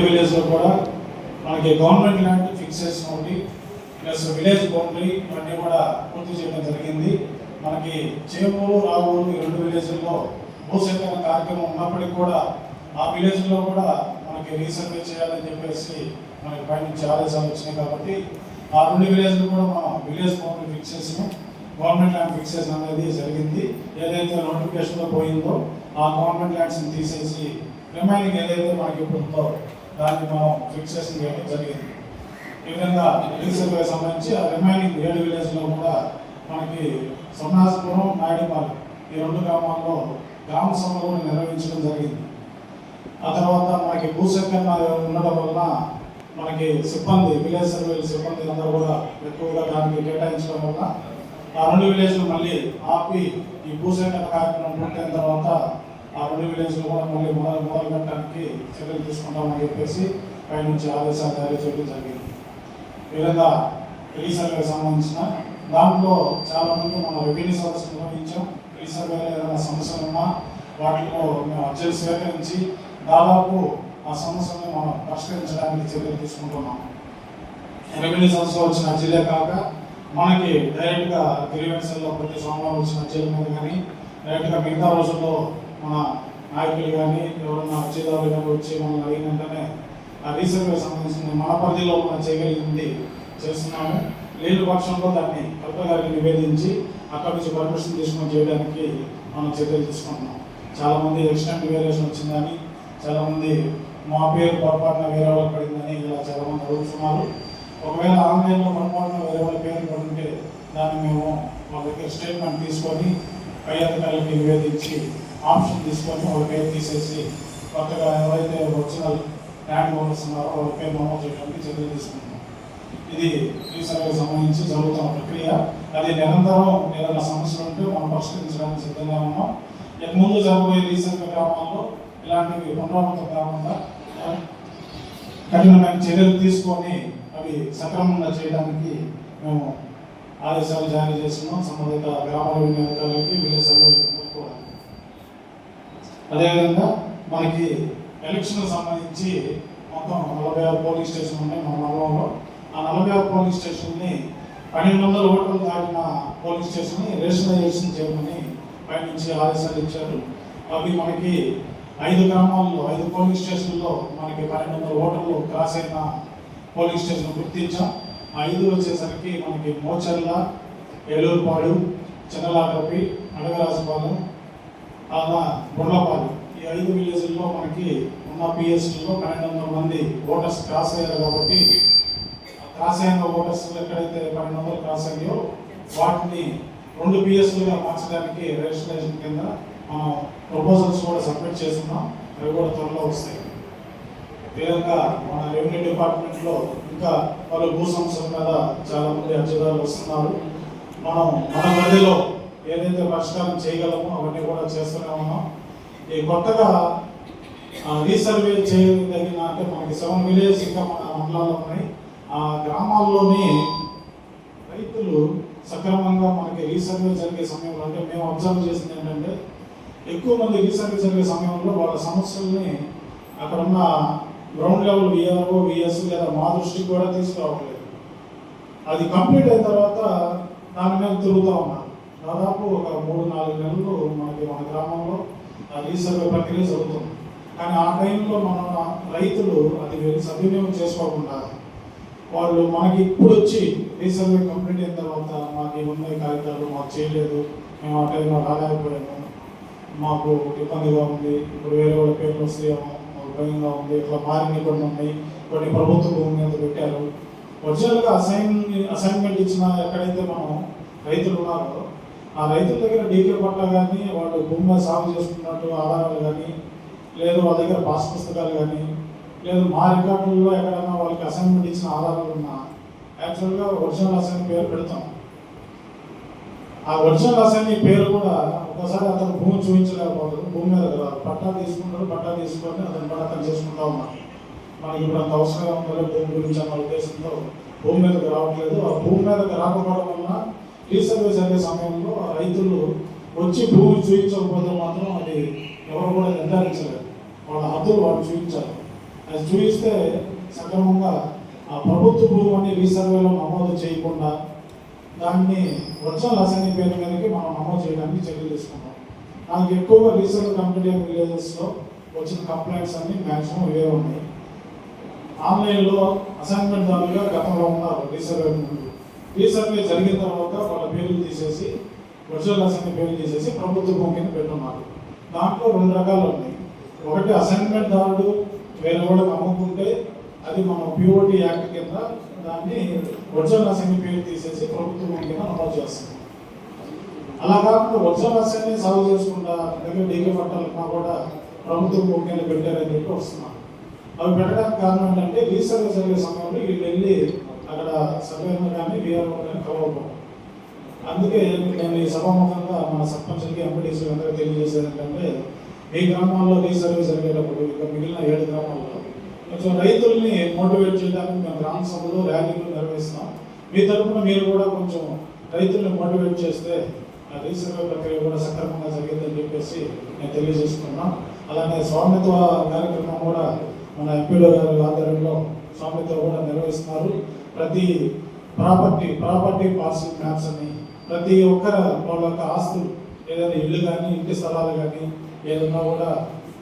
విలేజ్లో కూడా మనకి గవర్నమెంట్ ల్యాండ్ ఫిక్స్ చేసిన ఒకటి ప్లస్ విలేజ్ బౌండరీ ఇవన్నీ కూడా పూర్తి చేయడం జరిగింది. మనకి చేమూరు రావూరు ఈ 2 విలేజ్ల్లో భూసేకరణ కార్యక్రమం ఉన్నప్పటికీ కూడా ఆ విలేజ్లో కూడా మనకి రీసర్వే చేయాలని చెప్పేసి మనకి పైనుంచి ఆదేశాలు వచ్చినాయి. కాబట్టి ఆ 2 విలేజ్లు కూడా మనం విలేజ్ బౌండరీ ఫిక్స్ చేసినాం, గవర్నమెంట్ ల్యాండ్ ఫిక్సేషన్ అనేది జరిగింది. ఏదైతే నోటిఫికేషన్లో పోయిందో ఆ గవర్నమెంట్ ల్యాండ్స్ని తీసేసి రిమైనింగ్ ఏదైతే మనకి ఇప్పుడు ఉందో దాన్ని మనం ఫిక్సేషన్ చేయడం జరిగింది. ఈ విధంగా రీసర్వే సంబంధించి ఆ రిమైనింగ్ 7 విలేజ్లో కూడా మనకి సోమనాథపురం, నాయుడుపాలెం ఈ 2 గ్రామాల్లో గ్రామ సభలు నిర్వహించడం జరిగింది. ఆ తర్వాత మనకి భూసేకరణ ఉండడం వలన మనకి సిబ్బంది విలేజ్ సర్వేల సిబ్బంది అందరూ కూడా ఎక్కువగా దానికి కేటాయించడం వల్ల ఆ 2 విలేజ్లు మళ్ళీ ఆపి ఈ భూసేకరణ కార్యక్రమం పూర్తయిన తర్వాత ఆ 2 విలేజ్లు కూడా మళ్ళీ మొదలు పెట్టడానికి చర్యలు తీసుకుంటామని చెప్పేసి పైనుంచి ఆదేశాలు జారీ చేయడం జరిగింది. ఈ విధంగా రీసర్వేకి సంబంధించిన దాంట్లో చాలామంది మనం రెవెన్యూ సదస్సు నిర్వహించాం. రీసర్వేలో ఏదైనా సమస్యలు ఉన్నా వాటిలో మేము అర్జీలు స్వీకరించి దాదాపు ఆ సమస్యలను మనం పరిష్కరించడానికి చర్యలు తీసుకుంటున్నాం. రెవెన్యూ సదస్సులో వచ్చిన అర్జీలే కాక మనకి డైరెక్ట్గా గ్రీవెన్స్లో ప్రతి సోమవారం వచ్చిన అర్జీల మీద కానీ డైరెక్ట్గా మిగతా రోజుల్లో మన నాయకులు కానీ ఎవరన్నా అర్జీదారులు కానీ వచ్చి మనం అడిగిన వెంటనే ఆ రీసర్వేకి సంబంధించిన మన పరిధిలో మనం చేయగలిగింది చేస్తున్నాము. లేని పక్షంలో దాన్ని కలెక్టర్ గారికి నివేదించి అక్కడి నుంచి పర్మిషన్ తీసుకొని చేయడానికి మనం చర్యలు తీసుకుంటున్నాం. చాలామంది ఎక్స్టెంట్ వేరియేషన్ వచ్చిందని, చాలామంది మా పేరు పొరపాటున వేరే వాళ్ళకి పడిందని ఇలా చాలామంది అడుగుతున్నారు. ఒకవేళ ఆన్లైన్లో పొరపాటున వేరే వాళ్ళ పేరు పడుంటే దాన్ని మేము వాళ్ళ దగ్గర స్టేట్మెంట్ తీసుకొని పై అధికారులకి నివేదించి ఆప్షన్ తీసుకొని వాళ్ళ పేరు తీసేసి కొత్తగా ఎవరైతే ఒరిజినల్ ల్యాండ్ ఓనర్స్ ఉన్నారో వాళ్ళ పేరు నమోదు చేయడానికి చర్యలు తీసుకుంటున్నాం. ఇది రీసర్వేకి సంబంధించి జరుగుతున్న ప్రక్రియ. అది నిరంతరం ఏదైనా సమస్యలు ఉంటే మనం పరిష్కరించడానికి సిద్ధంగా ఉన్నాం. ఇక ముందు జరగబోయే రీసర్వే గ్రామాల్లో ఇలాంటివి పునరావృతం కాకుండా కఠినమైన చర్యలు తీసుకొని అవి సక్రమంగా చేయడానికి మేము ఆదేశాలు జారీ చేస్తున్నాం సంబంధిత గ్రామ రెవెన్యూ అధికారులకి, విలేజ్ సర్వేలకు కూడా. అదేవిధంగా మనకి ఎలక్షన్ సంబంధించి మొత్తం 46 పోలింగ్ స్టేషన్ ఉన్నాయి మన మండలంలో. ఆ 46 పోలింగ్ స్టేషన్ని 1200 ఓటర్లు దాటిన పోలింగ్ స్టేషన్ని రేషనలైజేషన్ చేయమని పైనుంచి ఆదేశాలు ఇచ్చారు. అవి మనకి 5 గ్రామాల్లో 5 పోలింగ్ స్టేషన్లో మనకి 1200 ఓటర్లు క్రాస్ అయిన పోలింగ్ స్టేషన్ గుర్తించాం. 5 వచ్చేసరికి మనకి మోచర్ల, ఏలూరుపాడు, చిన్నలాటపి, అడగరాజపాలెం, అలా గుండ్లపాలెం ఈ 5 విలేజ్ల్లో మనకి ఉన్న పిఎస్లో 1200 మంది ఓటర్స్ క్రాస్ అయ్యారు. కాబట్టి క్రాస్ అయిన ఓటర్స్ ఎక్కడైతే 1200 క్రాస్ అయ్యో వాటిని 2 పిఎస్లుగా మార్చడానికి రిజిస్ట్రేషన్ కింద మనం ప్రపోజల్స్ కూడా సబ్మిట్ చేస్తున్నాం. అవి కూడా త్వరలో వస్తాయి. ఈ విధంగా మన రెవెన్యూ డిపార్ట్మెంట్లో ఇంకా పలు భూ సంస్థల మీద చాలామంది అర్జీదారులు వస్తున్నారు. మనం మన పరిధిలో ఏదైతే పరిష్కారం చేయగలమో అవన్నీ కూడా చేస్తూనే ఉన్నాం. ఈ కొత్తగా రీసర్వే చేయదగిన అంటే మనకి 7 విలేజ్ ఇంకా మన మండలాల్లో ఉన్నాయి. ఆ గ్రామాల్లోని రైతులు సక్రమంగా మనకి రీసర్వే జరిగే సమయంలో అంటే మేము అబ్జర్వ్ చేసింది ఏంటంటే ఎక్కువ మంది రీసర్వే జరిగే సమయంలో వాళ్ళ సమస్యల్ని అక్కడ ఉన్న గ్రౌండ్ లెవెల్ విఆర్ఓ, విఎస్ లేదా మా దృష్టికి కూడా తీసుకురావట్లేదు. అది కంప్లీట్ అయిన తర్వాత దాని మీద తిరుగుతూ ఉన్నారు. దాదాపు ఒక 3-4 నెలలు మనకి మన గ్రామంలో ఆ రీసర్వే ప్రక్రియ జరుగుతుంది. కానీ ఆ టైంలో మన రైతులు అది సద్వినియోగం చేసుకోకుండా వాళ్ళు మనకి ఇప్పుడు వచ్చి రీసర్వే కంప్లీట్ అయిన తర్వాత మాకు ఉన్నాయి కాగితాలు మాకు చేయలేదు, మేము ఆ టైంలో రాలేకపోయాము, మాకు ఇబ్బందిగా ఉంది, ఇప్పుడు వేరే వాళ్ళ పేర్లు వస్తాయేమో మాకు భయంగా ఉంది, ఇట్లా మారిన కొన్ని ఉన్నాయి, కొన్ని ప్రభుత్వ భూమి మీద పెట్టారు. ఒరిజినల్గా అసైన్మెంట్ ఇచ్చిన ఎక్కడైతే మనం రైతులు ఉన్నారో ఆ రైతుల దగ్గర డీకే పట్ల కానీ వాళ్ళు భూమి మీద సాగు చేసుకున్నట్టు ఆధారాలు కానీ లేదు వాళ్ళ దగ్గర పాస్ పుస్తకాలు కానీ లేదు మా రికార్డుల్లో ఎక్కడైనా వాళ్ళకి అసైన్మెంట్ ఇచ్చిన ఆధారాలు ఉన్నా యాక్చువల్గా ఒరిజినల్ అసైన్ పేరు పెడతాం. ఆ ఒరిజినల్ అసైన్ పేరు కూడా ఒకసారి అతను భూమి చూపించలేకపోతాడు, భూమి మీద రాదు, పట్టా తీసుకుంటాడు, పట్టా తీసుకొని అతను పని అతను చేసుకుంటా ఉన్నాడు. మనకి ఇప్పుడు అంత అవసరంగా ఉందో భూమి గురించి అన్న ఉద్దేశంతో భూమి మీదకి రావట్లేదు. ఆ భూమి మీదకి రాకపోవడం వల్ల రీసర్వే జరిగే సమయంలో ఆ రైతులు వచ్చి భూమి చూపించకపోతే మాత్రం అది ఎవరు కూడా నిర్ధారించలేదు. వాళ్ళ హద్దులు వాళ్ళు చూపించాలి. అది చూపిస్తే సక్రమంగా ఆ ప్రభుత్వ భూమిని రీసర్వేలో నమోదు చేయకుండా దాన్ని ఒరిజినల్ అసైన్ పేరు మీదకి మనం నమోదు చేయడానికి చర్యలు తీసుకున్నాం. నాకు ఎక్కువగా రీసర్వే కమిటీ విలేజెస్లో వచ్చిన కంప్లైంట్స్ అన్ని మ్యాక్సిమం ఇవే ఉన్నాయి. ఆన్లైన్లో అసైన్మెంట్ దారులుగా గతంలో ఉన్నారు రీసర్వే ముందు. రీసర్వే జరిగిన తర్వాత వాళ్ళ పేర్లు తీసేసి ఒరిజినల్ అసైన్ పేర్లు తీసేసి ప్రభుత్వ భూమిని పెట్టున్నారు. దాంట్లో 2 రకాలు ఉన్నాయి. ఒకటి అసైన్మెంట్ దారుడు వేరే వాళ్ళకి అమ్ముకుంటే అది మనం పిఓటి యాక్ట్ కింద దాన్ని ఒరిజినల్ అసైన్ పేరు తీసేసి ప్రభుత్వ భూమి కింద నమోదు చేస్తాం. అలా కాకుండా ఒరిజినల్ అసైన్ సాగు చేసుకుంటా దగ్గర డీకే పట్టాలన్నా కూడా ప్రభుత్వ భూమి కింద పెట్టారని చెప్పి వస్తున్నాం. అవి పెట్టడానికి కారణం ఏంటంటే రీసర్వే జరిగే సమయంలో వీళ్ళు వెళ్ళి అక్కడ సర్వేను కానీ వీఆర్ఓ కానీ కలవకపోవడం. అందుకే నేను ఈ సభాముఖంగా మన సర్పంచ్కి ఎంపీటీసీ అందరికీ తెలియజేసేది ఏంటంటే ఈ గ్రామాల్లో రీసర్వే జరిగేటప్పుడు ఇక మిగిలిన 7 గ్రామాల్లో కొంచెం రైతుల్ని మోటివేట్ చేయడానికి మేము గ్రామ సభలు ర్యాలీలు నిర్వహిస్తున్నాం. మీ తరఫున మీరు కూడా కొంచెం రైతుల్ని మోటివేట్ చేస్తే ఆ రీసర్వే ప్రక్రియ కూడా సక్రమంగా జరిగిందని చెప్పేసి నేను తెలియజేసుకున్నాం. అలానే స్వామిత్వ కార్యక్రమం కూడా మన ఎంపీడో గారి ఆధ్వర్యంలో స్వామిత్వ కూడా నిర్వహిస్తున్నారు. ప్రతి ప్రాపర్టీ పార్సల్ మ్యాప్స్ అని ప్రతి ఒక్కరు వాళ్ళ యొక్క ఆస్తులు ఏదైనా ఇల్లు కానీ ఇంటి స్థలాలు కానీ ఏదన్నా కూడా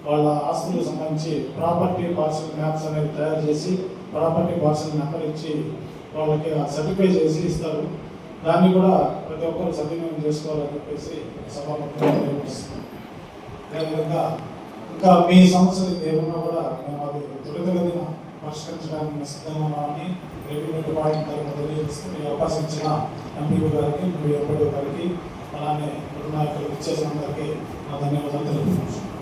వాళ్ళ ఆస్తులకు సంబంధించి ప్రాపర్టీ పార్సల్ మ్యాప్స్ అనేది తయారు చేసి ప్రాపర్టీ పార్సల్ నెంబర్ ఇచ్చి వాళ్ళకి సర్టిఫై చేసి ఇస్తారు. దాన్ని కూడా ప్రతి ఒక్కరు సద్వినియోగం చేసుకోవాలని చెప్పేసి సభాముఖంగా నిర్వహిస్తున్నాం. అదేవిధంగా ఇంకా మీ సమస్యలు ఏమన్నా కూడా మేము అది త్వరితగతిన పరిష్కరించడానికి సిద్ధంగా ఉన్నామని రెవెన్యూ డిపార్ట్మెంట్ తరఫున తెలియజేస్తూ ఈ అవకాశం ఇచ్చిన ఎంపీఓ గారికి మరియు ఎంపీడో గారికి అలానే నాయకులకు ఇచ్చేసిన అందరికీ నా ధన్యవాదాలు తెలుపుతున్నాను.